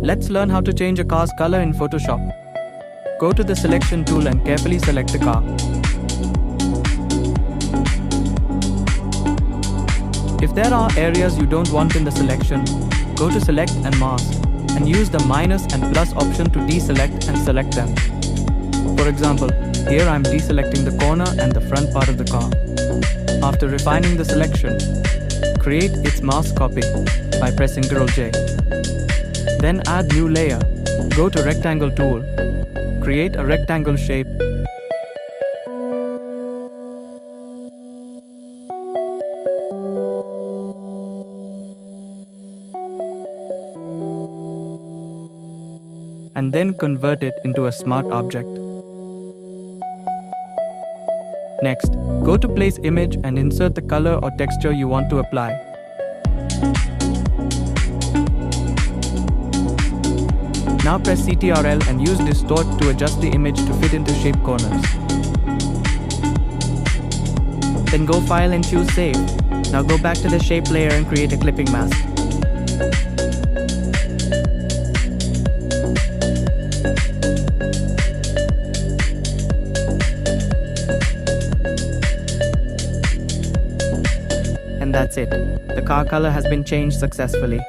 Let's learn how to change a car's color in Photoshop. Go to the selection tool and carefully select the car. If there are areas you don't want in the selection, go to Select and Mask, and use the minus and plus option to deselect and select them. For example, here I'm deselecting the corner and the front part of the car. After refining the selection, create its mask copy by pressing Ctrl-J. Then add new layer. Go to Rectangle tool. Create a rectangle shape. And then convert it into a smart object. Next, go to Place Image and insert the color or texture you want to apply. Now press Ctrl and use Distort to adjust the image to fit into shape corners. Then go File and choose Save. Now go back to the shape layer and create a clipping mask. And that's it. The car color has been changed successfully.